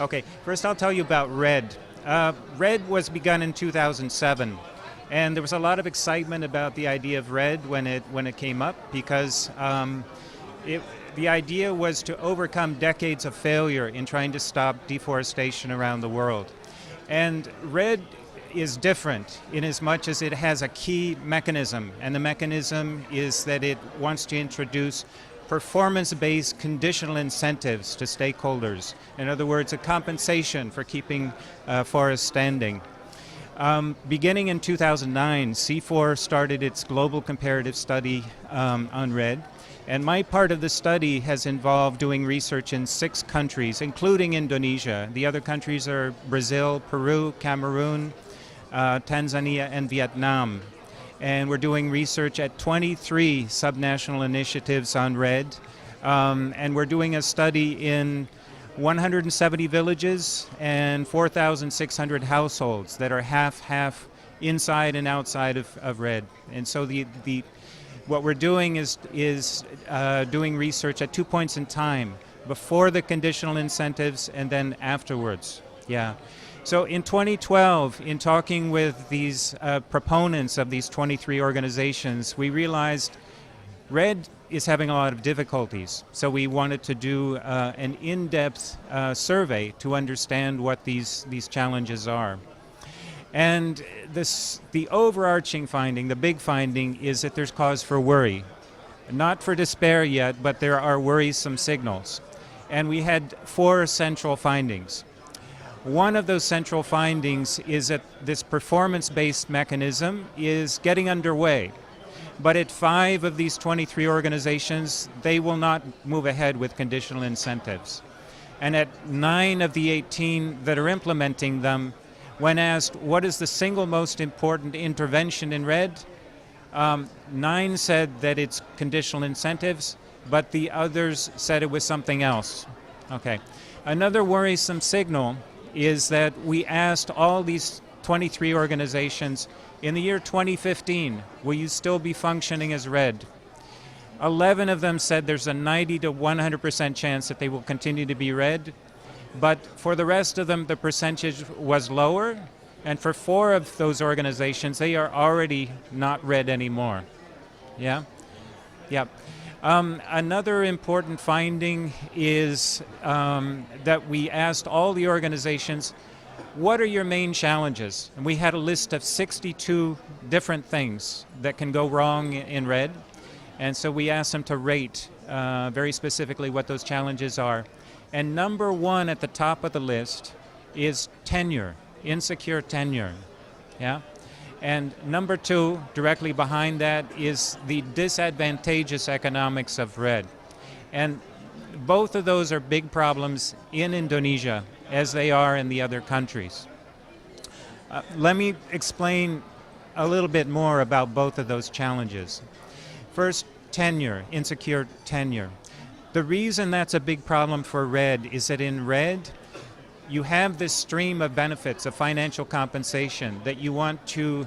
Okay, first I'll tell you about RED. RED was begun in 2007, and there was a lot of excitement about the idea of RED when it came up because the idea was to overcome decades of failure in trying to stop deforestation around the world. And RED is different in as much as it has a key mechanism, and the mechanism is that it wants to introduce performance-based conditional incentives to stakeholders. In other words, a compensation for keeping forests standing. Beginning in 2009, CIFOR started its global comparative study on RED, and my part of the study has involved doing research in 6 countries, including Indonesia. The other countries are Brazil, Peru, Cameroon, Tanzania, and Vietnam. And we're doing research at 23 subnational initiatives on RED. And we're doing a study in 170 villages and 4,600 households that are half inside and outside of RED. And so what we're doing is doing research at 2 points in time, before the conditional incentives and then afterwards. Yeah. So in 2012, in talking with these proponents of these 23 organizations, we realized RED is having a lot of difficulties. So we wanted to do an in-depth survey to understand what these challenges are. And the overarching finding, the big finding, is that there's cause for worry. Not for despair yet, but there are worrisome signals. And we had 4 central findings. One of those central findings is that this performance-based mechanism is getting underway. But at 5 of these 23 organizations, they will not move ahead with conditional incentives. And at 9 of the 18 that are implementing them, when asked what is the single most important intervention in RED, 9 said that it's conditional incentives, but the others said it was something else. Okay. Another worrisome signal is that we asked all these 23 organizations, in the year 2015, will you still be functioning as RED? 11 of them said there's a 90 to 100% chance that they will continue to be RED, but for the rest of them, the percentage was lower, and for 4 of those organizations, they are already not RED anymore. Yeah? Yeah. Another important finding is that we asked all the organizations, what are your main challenges? And we had a list of 62 different things that can go wrong in RED. And so we asked them to rate very specifically what those challenges are. And number 1 at the top of the list is tenure, insecure tenure. Yeah? And number 2, directly behind that, is the disadvantageous economics of RED. And both of those are big problems in Indonesia, as they are in the other countries. Let me explain a little bit more about both of those challenges. First, tenure, insecure tenure. The reason that's a big problem for RED is that in RED, you have this stream of benefits, of financial compensation that you want to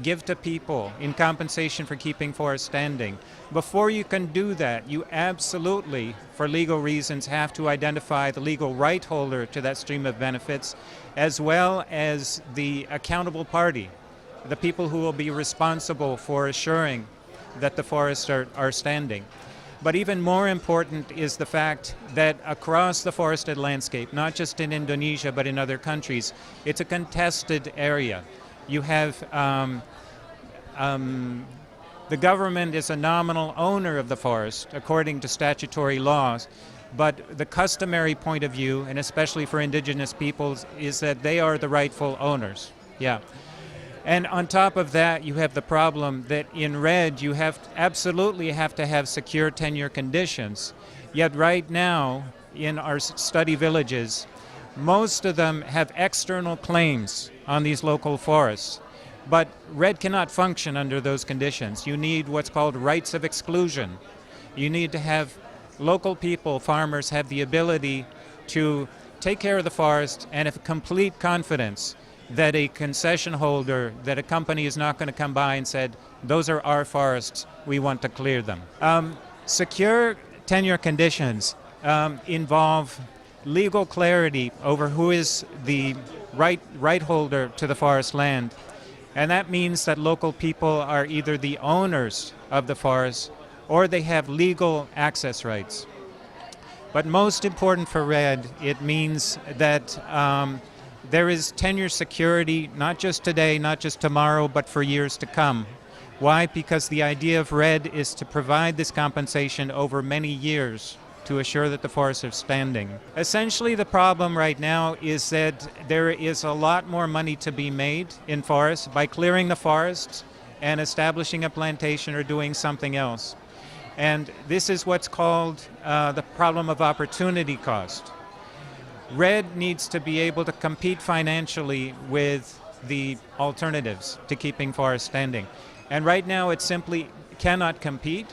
give to people in compensation for keeping forests standing. Before you can do that, you absolutely, for legal reasons, have to identify the legal right holder to that stream of benefits, as well as the accountable party, the people who will be responsible for assuring that the forests are standing. But even more important is the fact that across the forested landscape, not just in Indonesia but in other countries, it's a contested area. You have the government is a nominal owner of the forest according to statutory laws, but the customary point of view, and especially for indigenous peoples, is that they are the rightful owners. Yeah. And on top of that, you have the problem that in RED you absolutely have to have secure tenure conditions. Yet right now, in our study villages, most of them have external claims on these local forests. But RED cannot function under those conditions. You need what's called rights of exclusion. You need to have local people, farmers, have the ability to take care of the forest and have complete confidence that a concession holder, that a company is not going to come by and said, those are our forests, we want to clear them. Secure tenure conditions involve legal clarity over who is the right holder to the forest land. And that means that local people are either the owners of the forest or they have legal access rights. But most important for RED, it means that there is tenure security, not just today, not just tomorrow, but for years to come. Why? Because the idea of RED is to provide this compensation over many years to assure that the forests are standing. Essentially, the problem right now is that there is a lot more money to be made in forests by clearing the forests and establishing a plantation or doing something else. And this is what's called the problem of opportunity cost. RED needs to be able to compete financially with the alternatives to keeping forests standing. And right now it simply cannot compete.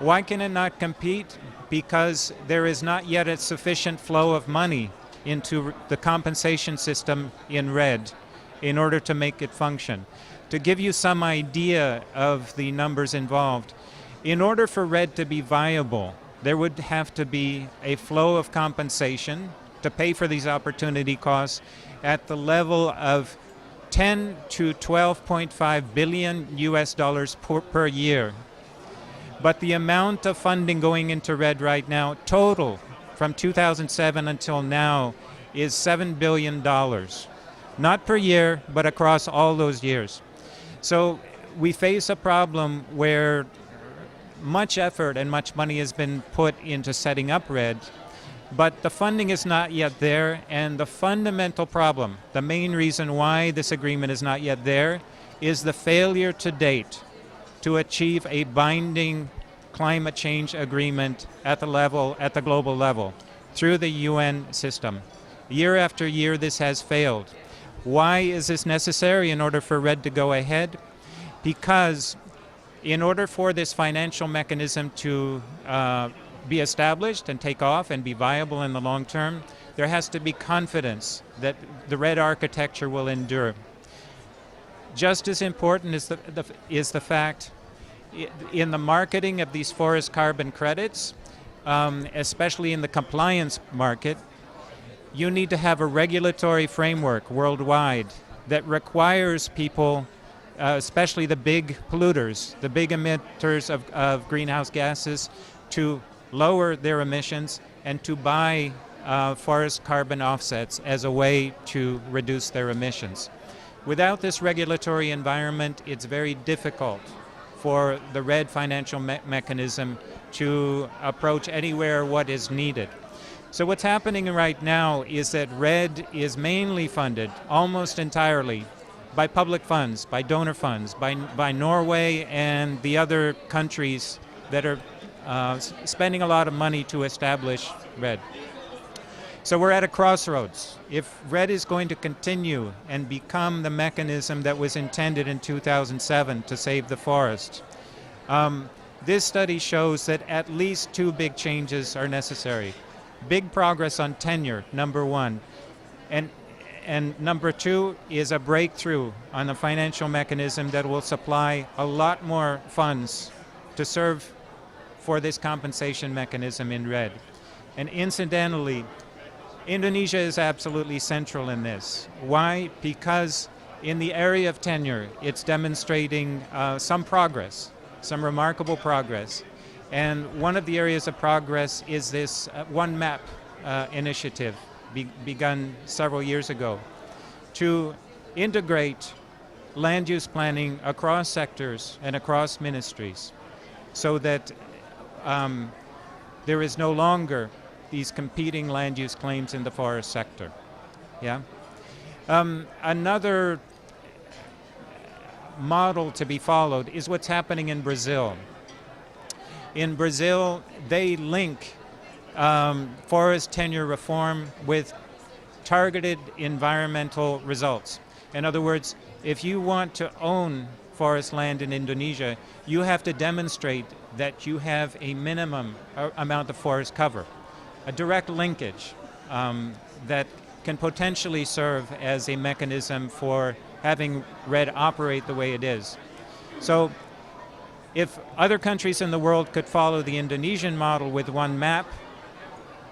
Why can it not compete? Because there is not yet a sufficient flow of money into the compensation system in RED in order to make it function. To give you some idea of the numbers involved, in order for RED to be viable, there would have to be a flow of compensation to pay for these opportunity costs at the level of 10 to 12.5 billion US dollars per year. But the amount of funding going into RED right now, total from 2007 until now, is $7 billion. Not per year, but across all those years. So we face a problem where much effort and much money has been put into setting up RED, but the funding is not yet there, and the fundamental problem, the main reason why this agreement is not yet there, is the failure to date to achieve a binding climate change agreement at the global level through the UN system. Year after year this has failed. Why is this necessary in order for RED to go ahead? Because in order for this financial mechanism to be established and take off and be viable in the long term, there has to be confidence that the RED architecture will endure. Just as important is the fact in the marketing of these forest carbon credits, especially in the compliance market, you need to have a regulatory framework worldwide that requires people, especially the big polluters, the big emitters of greenhouse gases, to lower their emissions and to buy forest carbon offsets as a way to reduce their emissions. Without this regulatory environment, it's very difficult for the RED financial mechanism to approach anywhere what is needed. So what's happening right now is that RED is mainly funded, almost entirely, by public funds, by donor funds, by Norway and the other countries that are spending a lot of money to establish RED. So we're at a crossroads. If RED is going to continue and become the mechanism that was intended in 2007 to save the forest, this study shows that at least two big changes are necessary. Big progress on tenure, number one, and number two is a breakthrough on a financial mechanism that will supply a lot more funds to serve for this compensation mechanism in RED. And incidentally, Indonesia is absolutely central in this. Why? Because in the area of tenure, it's demonstrating some progress, some remarkable progress. And one of the areas of progress is this One Map initiative begun several years ago to integrate land use planning across sectors and across ministries so that there is no longer these competing land use claims in the forest sector. Yeah. Another model to be followed is what's happening in Brazil. In Brazil, they link forest tenure reform with targeted environmental results. In other words, if you want to own forest land in Indonesia, you have to demonstrate that you have a minimum amount of forest cover, a direct linkage that can potentially serve as a mechanism for having RED operate the way it is. So if other countries in the world could follow the Indonesian model with One Map,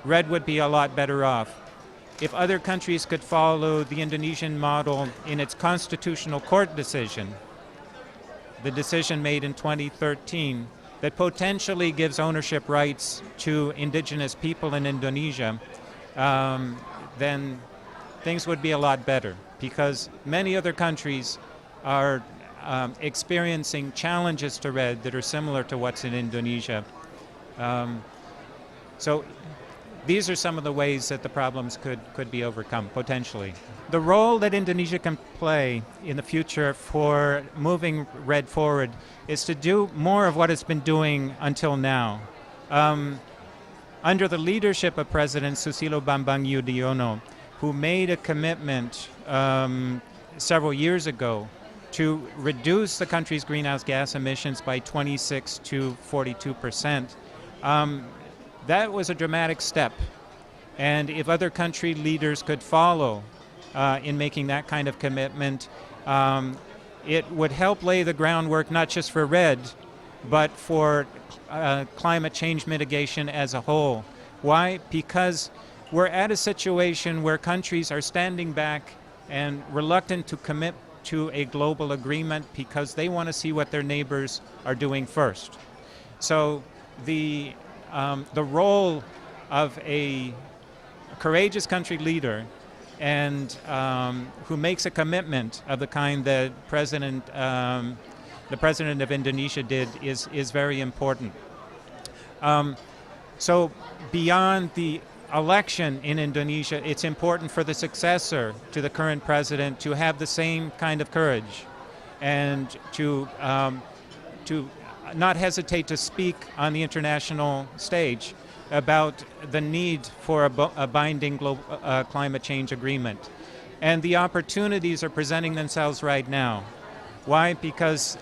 Red would be a lot better off. If other countries could follow the Indonesian model in its constitutional court decision, the decision made in 2013 that potentially gives ownership rights to indigenous people in Indonesia, then things would be a lot better, because many other countries are experiencing challenges to red that are similar to what's in Indonesia. So these are some of the ways that the problems could be overcome, potentially. The role that Indonesia can play in the future for moving red forward is to do more of what it's been doing until now. Under the leadership of President Susilo Bambang Yudhoyono, who made a commitment several years ago to reduce the country's greenhouse gas emissions by 26 to 42%, that was a dramatic step. And if other country leaders could follow in making that kind of commitment, it would help lay the groundwork not just for red, but for climate change mitigation as a whole. Why? Because we're at a situation where countries are standing back and reluctant to commit to a global agreement because they want to see what their neighbors are doing first. So the role of a courageous country leader and who makes a commitment of the kind that the president of Indonesia did is very important. So beyond the election in Indonesia, it's important for the successor to the current president to have the same kind of courage and to not hesitate to speak on the international stage about the need for a binding global climate change agreement. And the opportunities are presenting themselves right now. Why? Because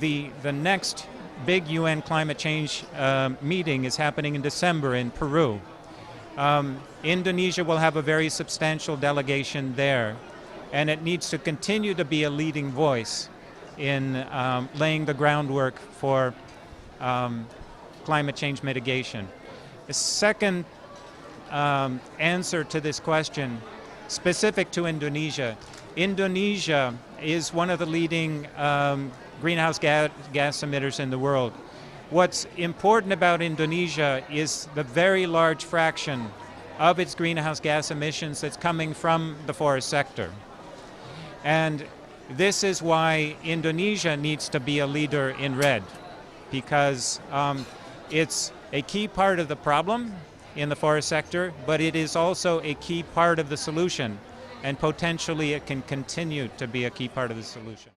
the next big UN climate change meeting is happening in December in Peru. Indonesia will have a very substantial delegation there, and it needs to continue to be a leading voice in laying the groundwork for climate change mitigation. The second answer to this question, specific to Indonesia, Indonesia is one of the leading greenhouse gas emitters in the world. What's important about Indonesia is the very large fraction of its greenhouse gas emissions that's coming from the forest sector. And this is why Indonesia needs to be a leader in red, because it's a key part of the problem in the forest sector, but it is also a key part of the solution, and potentially it can continue to be a key part of the solution.